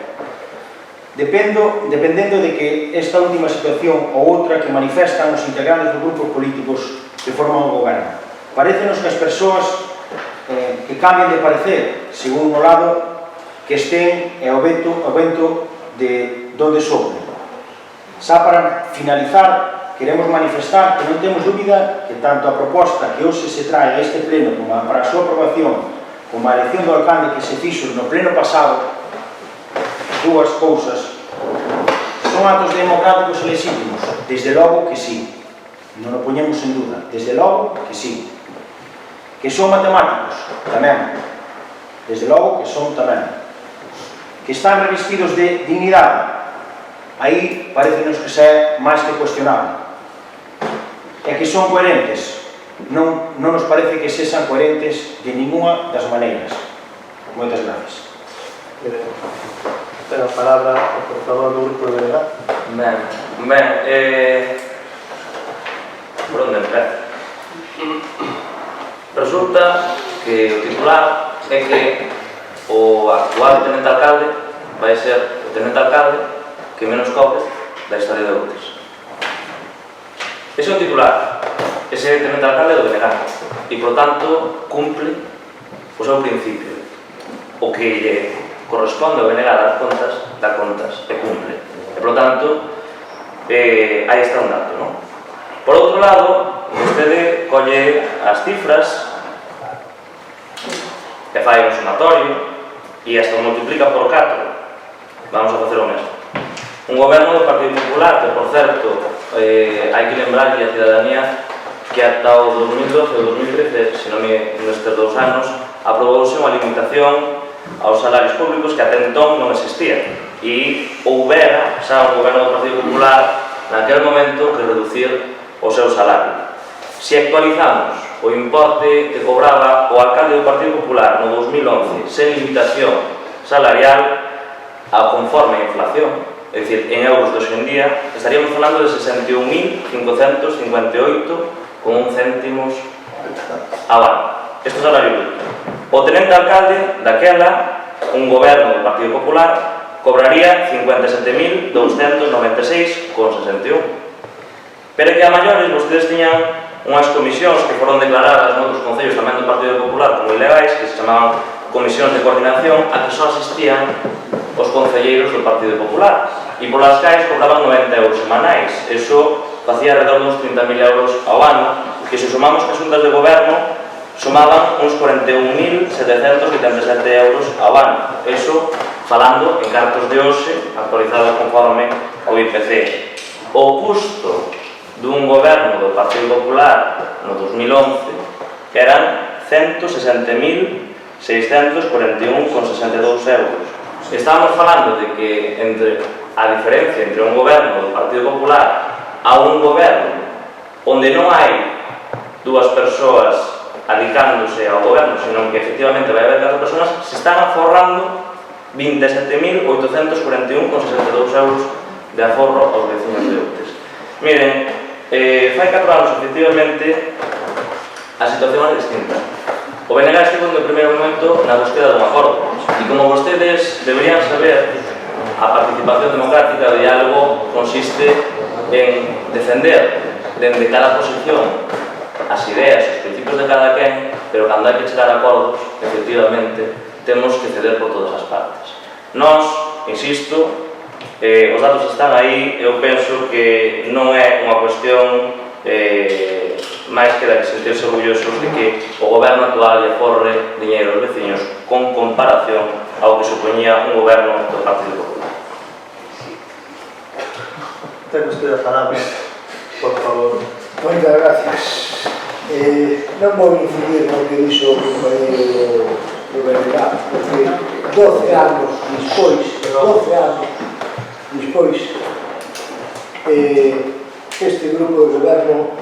dependendo de que esta última situación ou outra que manifestan os integrantes dos grupos políticos que forman o goberno. Parécenos que as persoas que cambien de parecer según o lado que estén ao vento de donde soplen. Xa para finalizar, queremos manifestar que non temos dúbida que tanto a proposta que hoxe se trae a este pleno como para a súa aprobación, como a elección do alcalde que se fixo no pleno pasado, dúas cousas, son actos democráticos e legítimos? Desde logo que sí, non o poñemos en duda, desde logo que sí. Que son matemáticos? Tamén, desde logo que son tamén. Que están revestidos de dignidade? Aí parecenos que xa é máis que cuestionable. E que son coherentes? Non nos parece que sexan coherentes de ninguna das maneiras. Moitas gracias.
Ten a palabra o portavoz do Grupo de BNG.
Por onde empezo? Resulta que o titular é que o actual tenente alcalde vai ser o tenente alcalde que menos cobre da historia de Outes. Ese é o titular. Ese tenente alcalde do BNG e, por tanto, cumple o seu principio. O que lle corresponde ao BNG dar contas e cumple. E, por tanto, aí está un dato, non? Por outro lado, vostede colle as cifras e fai un sumatorio e hasta o multiplica por 4. Vamos a facer o mesmo. Un goberno do Partido Popular que, por certo, hai que lembrarlle a cidadanía que ata o 2012 ou 2013, se non nestes 2 anos, aprobouse unha limitación aos salarios públicos que até entón non existían e houbera xa un goberno do Partido Popular naquele momento que reducir o seu salario. Se actualizamos o importe que cobraba o alcalde do Partido Popular no 2011 sen limitación salarial a conforme a inflación, é dicir, en euros de hoxe en día, estaríamos falando de 61.558,1 céntimos ao ano. Este é o salario bruto. O tenente alcalde daquela, un goberno do Partido Popular, cobraría 57.296,61. Pero que a maiores vostedes tiñan unhas comisións que foron declaradas noutros concellos tamén do Partido Popular como ilegais, que se chamaban comisións de coordinación, a que só asistían os concelleiros do Partido Popular e polas cais cobraban 90 euros semanais. Eso facía alrededor de uns 30.000 euros ao ano, que se sumamos que as xuntas de goberno sumaban uns 41.787 euros ao ano. Eso falando en cartos de hoxe, actualizados conforme ao IPC. O custo dun goberno do Partido Popular no 2011 eran 160.641,62 euros. Estábamos falando de que a diferencia entre un goberno do Partido Popular a un goberno onde non hai dúas persoas adicándose ao goberno, senón que efectivamente vai haber 4 persoas, se están aforrando 27.841,62 euros de aforro aos vecinos de Outes. Miren, fai 4 anos, efectivamente, a situación é distinta. O BNG estivo no primeiro momento na búsqueda dun acordo. E como vostedes deberían saber, a participación democrática, o diálogo, consiste en defender dende cada posición as ideas, os principios de cada quen, pero cando hai que chegar a acordos, efectivamente, temos que ceder por todas as partes. Nós, insisto, os datos están aí, eu penso que non é unha cuestión máis que de sentirse orgullosos de que o goberno actual lle forre diñeiro aos veciños con comparación ao que supoñía un goberno do Partido Popular.
Ten usted a palabra, por favor.
Moitas gracias. Non vou incidir no que dixo o compañero do BNG, porque 12 anos despois, este grupo de goberno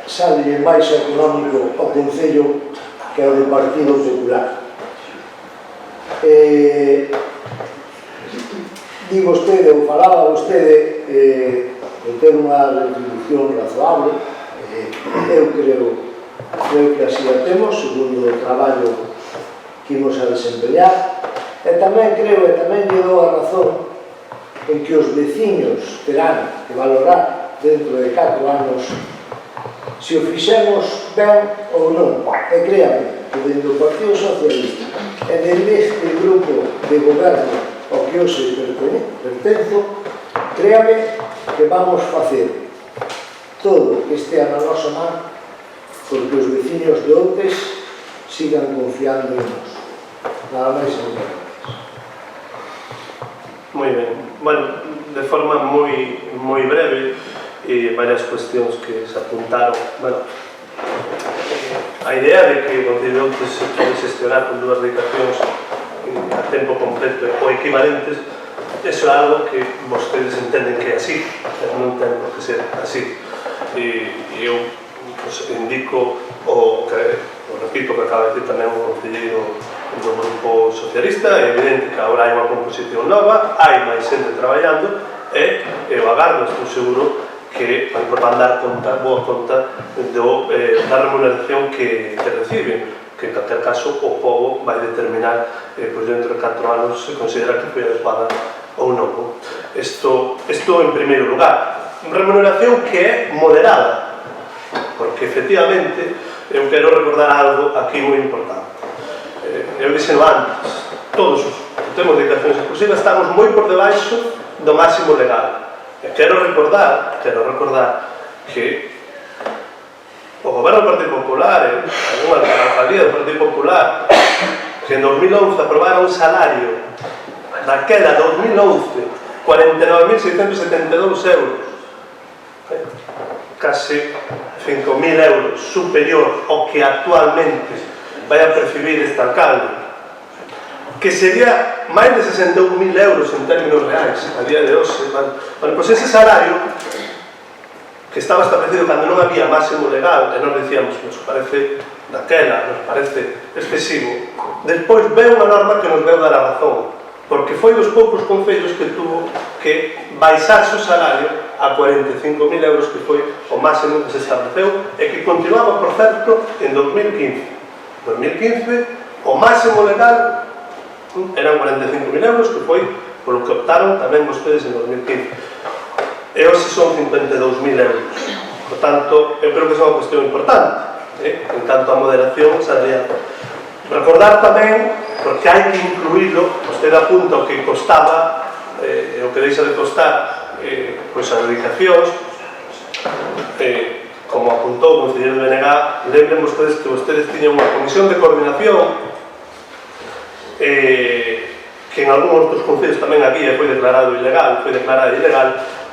sale máis económico ao Concello que ao do Partido Popular. Di vostede, ou falaba vostede, de ter unha retribución razoable. Eu creo que así a temos, segundo o traballo que imos a desempeñar. E tamén creo, e tamén lle dou a razón en que os veciños terán que valorar dentro de 4 anos se o fixemos ben ou non. E créame que dentro do Partido Socialista e deste grupo de goberno ao que hoxe pertenzo, créame que vamos facer todo que estea na nosa man porque os veciños de Outes sigan confiando en nós. Nada máis e moitas gracias.
Moi ben. Bueno, de forma moi breve, e varias cuestións que se apuntaron. Bueno, a idea de que o Concello de Outes se pode xestionar con 2 dedicacións a tempo completo ou equivalentes, eso é algo que vostedes entenden que é así, pero non ten por que ser así. E eu indico o repito que acaba de decir tamén o concelleiro do Grupo Socialista. É evidente que agora hai unha composición nova, hai máis xente traballando e eu agardo, estou seguro que van dar conta, boa conta da remuneración que reciben, que en calquer caso o povo vai determinar pois dentro de 4 anos se considera que foi adecuada ou non. Isto en primeiro lugar. Remuneración que é moderada, porque efectivamente eu quero recordar algo aquí moi importante. Eu dixeno antes, todos os que temos dedicacións exclusivas estamos moi por debaixo do máximo legal. E quero recordar que o goberno do Partido Popular e alguna alcaldía do Partido Popular que en 2011 aprobaron un salario daquela 2011 49.672 euros, case 5.000 euros superior ao que actualmente vai a percibir este alcalde, que sería máis de 61.000 euros en términos reais a día de hoxe. Bueno, pois ese salario que estaba establecido cando non había máximo legal, e nos dicíamos, nos parece daquela, nos parece excesivo, despois veu unha norma que nos veu dar a razón, porque foi dos poucos concellos que tuvo que baixarse o salario a 45.000 euros, que foi o máximo que se estableceu e que continuaba, por certo, en 2015. 2015, o máximo legal eran 45.000 euros, que foi polo que optaron tamén vostedes en 2015. E hoxe son 52.000 euros. Por tanto, eu creo que é unha cuestión importante, en tanto a moderación salarial. Recordar tamén, porque hai que incluílo, vostede apunta o que costaba, o que deixa de costar, pois as dedicacións, como apuntou o concelleiro de Benegá, lembren vostedes que vostedes tiñan unha comisión de coordinación que en algúns outros concellos tamén había, foi declarada ilegal,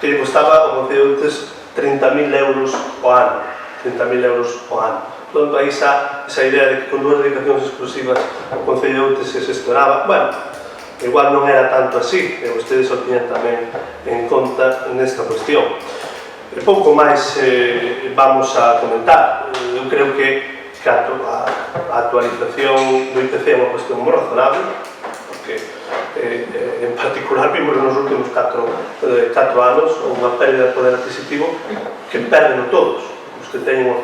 que lle costaba ao Concello de Outes 30.000 euros ao ano. 30.000 euros ao ano. Por tanto, aí esa idea de que con 2 dedicacións exclusivas o Concello de Outes se xestionaba, bueno, igual non era tanto así, e vostedes o tiñan tamén en conta nesta cuestión. E pouco máis vamos a comentar. Eu creo que a actualización do IPC é unha cuestión moi razonable, porque en particular vimos nos últimos 4 anos unha pérdida de poder adquisitivo que perden todos os que teñen,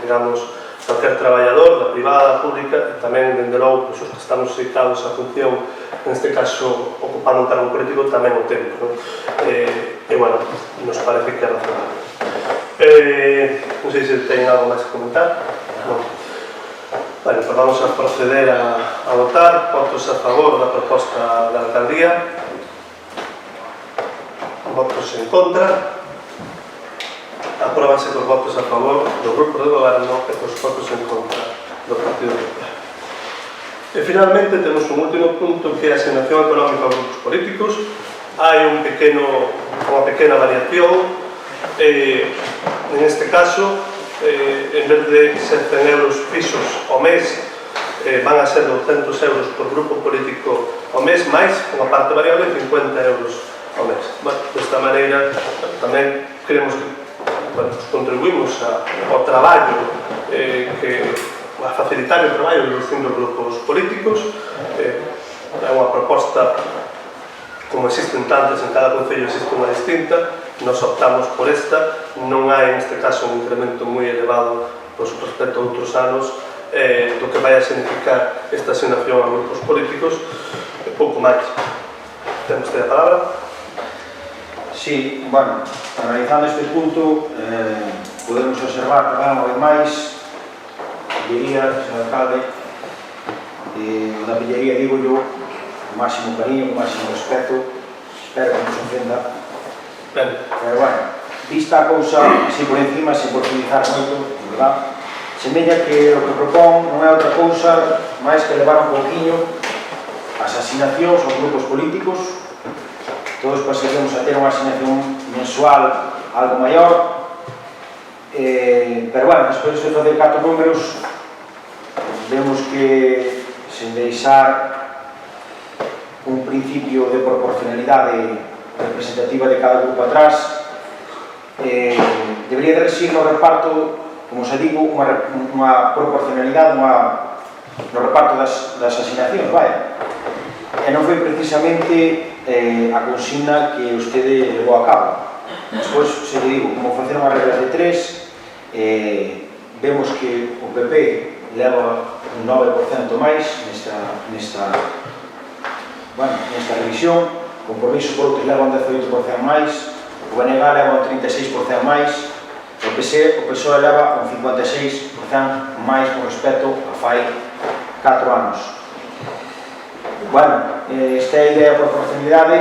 digamos, calquer traballador da privada, da pública, e tamén, dende logo, os que estamos dedicados á función, neste caso, ocupando un cargo político, tamén o temos, non? E, bueno, nos parece que é razonable. Non sei se teñen algo máis que comentar. Non. Bueno, pues vamos a proceder a votar. Votos a favor da proposta da alcaldía. Votos en contra. Apróbanse cos votos a favor do grupo de goberno e cos votos en contra do Partido Popular. E finalmente temos un último punto, que é a asignación económica aos grupos políticos. Hai unha pequena variación. En este caso, en vez de ser 100 euros fixos ao mes, van a ser 200 euros por grupo político ao mes, máis unha parte variable de 50 euros ao mes. Bueno, desta maneira tamén queremos que contribuimos ao traballo, a facilitar o traballo dos distintos grupos políticos. É unha proposta, como existen tantas, en cada concello existe unha distinta. Nos optamos por esta. Non hai, neste caso, un incremento moi elevado respecto a outros anos do que vai a significar esta asignación a grupos políticos. pouco máis. Ten vostede a palabra.
Sí, bueno, analizando este punto, podemos observar tamén, unha vez máis, diría, señor alcalde, da pillería, digo yo, con máximo cariño, con máximo respeto, espero que non se ofenda, pero bueno, vista a cousa, así por encima, sen profundizar moito, verdad? Semella que o que propón non é outra cousa máis que levar un pouquiño as asignacións aos grupos políticos. Todos pasaremos a ter unha asignación mensual algo maior, pero bueno, despois de fazer 4 números, vemos que, sen deixar un principio de proporcionalidade representativa de cada grupo atrás, debería de rexir no reparto, como se digo, unha proporcionalidade no reparto das asignacións, vaya. E non foi precisamente a consigna que vostede levou a cabo. Despois, se lle digo, como facer unha regla de 3, vemos que o PP leva un 9% máis nesta revisión, o Compromiso por outros leva un 18% máis, o BNG leva un 36% máis, o PSOE leva un 56% máis con respecto a fai 4 anos. Bueno, esta é a idea de proporcionalidade,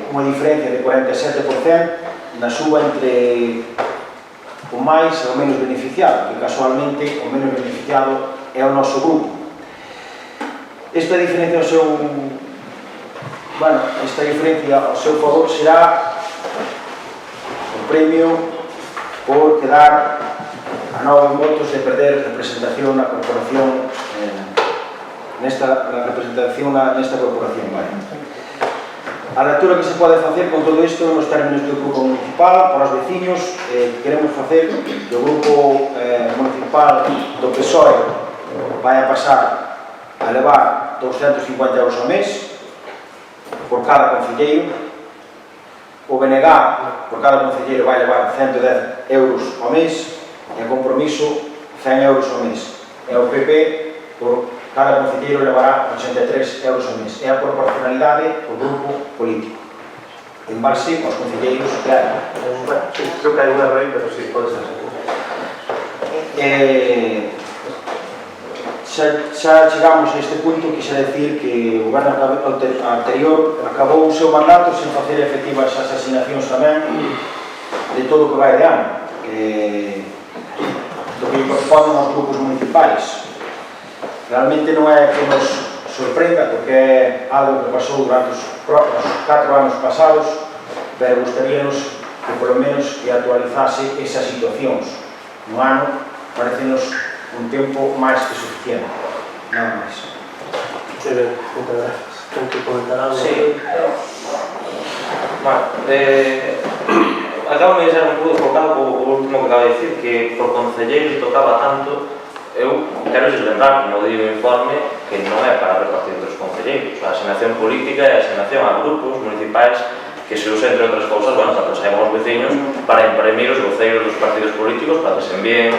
unha diferencia de 47% na suba entre o máis e o menos beneficiado, que casualmente o menos beneficiado é o noso grupo. Esta diferencia ao seu favor será o premio por quedar a 9 votos de perder representación na corporación, nesta corporación. Vale. A lectura que se pode facer con todo isto nos términos do grupo municipal, para os veciños, queremos facer que o grupo municipal do PSOE vai a pasar a levar 250 euros ao mes por cada concelleiro, o BNG por cada concelleiro vai levar 110 euros ao mes e o Compromiso 100 euros ao mes, e o PP por cada concelleiro levará 83 euros ao mes. É a proporcionalidade do grupo político en base aos concelleiros que hai.
Sí, creo que hai unha rei, pero sí, pode ser.
Xa chegamos a este punto, quixera decir que o goberno anterior acabou o seu mandato sen facer efectivas as asignacións tamén de todo o que vai de ano, do que corresponden aos grupos municipais. Realmente non é que nos sorprenda, porque é algo que pasou durante os 4 anos pasados, pero gustaríanos que polo menos que actualizase esas situacións. Un ano parecenos un tempo máis que suficiente, nada máis.
Moi ben, moitas gracias. Ten que comentar algo?
Sí. Bueno, acabo de ser un pouco focado co último que acabo de dicir, que por concelleiro tocaba tanto. Eu quero lembrar, como digo no informe, que non é para repartir entre os concelleiros. A asignación política é a asignación a grupos municipais que se usa, entre outras cousas, bueno, para que saibamos os veciños, para imprimir os voceiros dos partidos políticos, para que se envíen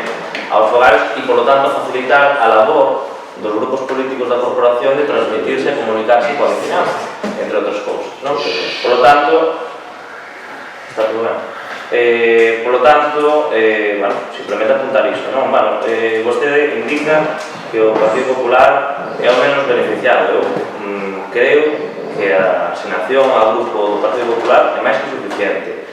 aos fogares e, por lo tanto, facilitar a labor dos grupos políticos da corporación de transmitirse e comunicarse coa vecinanza, entre outras cousas, non? Por lo tanto, está todo ben. Por lo tanto, bueno, simplemente apuntar iso, non? Bueno, vostede indica que o Partido Popular é o menos beneficiado. Eu creo que a asignación ao grupo do Partido Popular é máis que suficiente.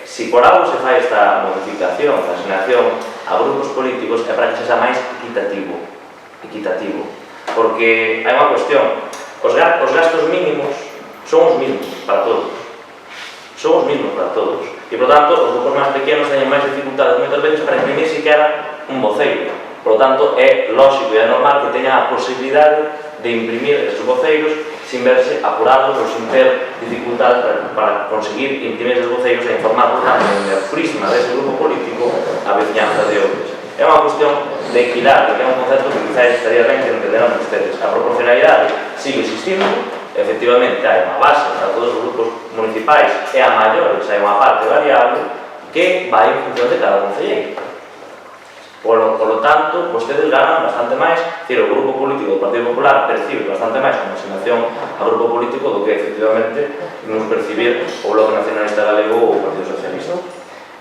Se por algo se fai esta modificación da asignación a grupos políticos é para que sexa máis equitativo, porque hai unha cuestión, os gastos mínimos son os mismos para todos, e, por tanto, os grupos máis pequenos teñen máis dificultades moitas veces para imprimir siquiera un voceiro. Por tanto, é lógico e é normal que teñan a posibilidade de imprimir esos voceiros sin verse apurados ou sin ter dificultades para conseguir imprimir esos voceiros e informar, por tanto, o prisma dese grupo político a veciñanza de outros. É unha cuestión de equidade, que é un concepto que quizás estaría ben que entenderan ustedes. A proporcionalidade sigue existindo, efectivamente hai unha base para todos os grupos municipais e a maiores hai unha parte variable que vai en función de cada concelleiro. Polo tanto, vostedes ganan bastante máis, o grupo político do Partido Popular percibe bastante máis como asignación ao grupo político do que efectivamente nos percibir o Bloque Nacionalista Galego ou o Partido Socialista.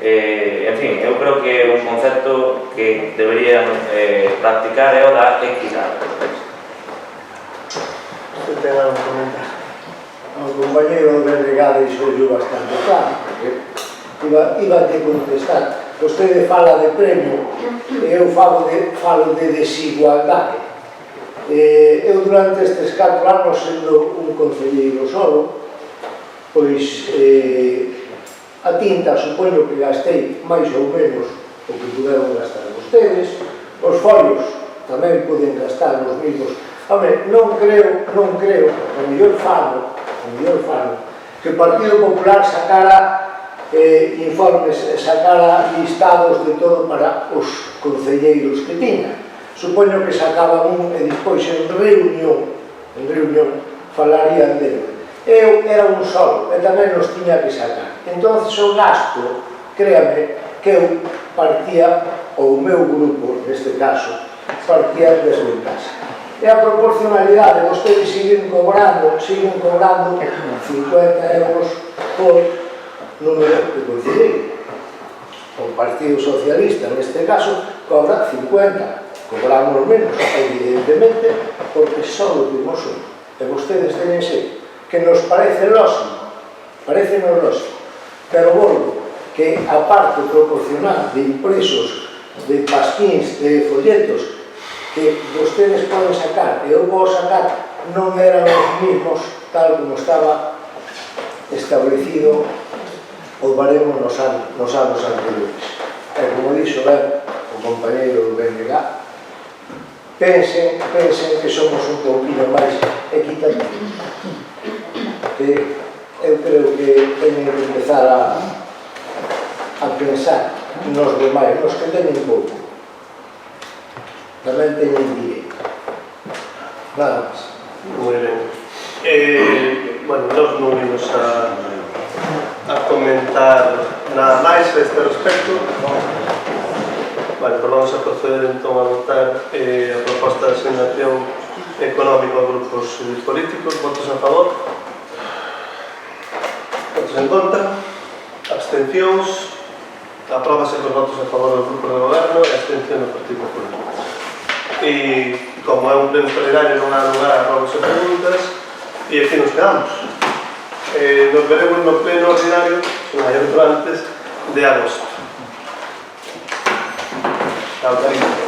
En fin, eu creo que un concepto que deberían practicar é o da equidade.
Usted ten algo que comentar.
O compañeiro de Regada iso bastante claro, porque iba a te contestar. Vostede fala de premio e eu falo de desigualdade. Eu durante estes 4 anos, sendo un concelleiro solo, pois a tinta supoño que gastei máis ou menos o que puderon gastar vostedes, os folios tamén poden gastar os mismos. Home, non creo, a mellor falo, que o Partido Popular sacara informes, sacara listados de todo para os concelleiros que tiña. Supoño que sacaban un e despois en reunión falarían dele. Eu era un solo e tamén nos tiña que sacar. Entón, o gasto, créame, que eu partía, ou o meu grupo, neste caso, partía desde casa. E a proporcionalidade, vostedes siguen cobrando 50 euros por número de concelleiro. O Partido Socialista, neste caso, cobra 50. Cobramos menos, evidentemente, porque só o temos un. E vostedes tenense que nos parece lógico, pero volvo que a parte proporcional de impresos, de pasquíns, de folletos que vostedes poden sacar e eu vou sacar non eran os mismos tal como estaba establecido o baremo nos anos anteriores. E como dixo o compañeiro do BNG, pensen que somos un pouquinho máis equitativos. Que eu creo que teñen que empezar a pensar nos demais, nos que teñen pouco. Tamén teñen direito. Nada máis.
Muy bien. Bueno, nós non vimos a comentar nada máis a este respecto. Vale, pues vamos a proceder entón a votar a proposta de asignación económica a grupos políticos. Votos a favor? Votos en contra? Abstencións? Apróbase con votos a favor do grupo de goberno e abstención do Partido Popular. E como é un pleno extraordinario non há lugar a novas preguntas e aquí nos quedamos. Nos veremos no pleno ordinario, se non hai outro antes, de agosto. Chao, cariño.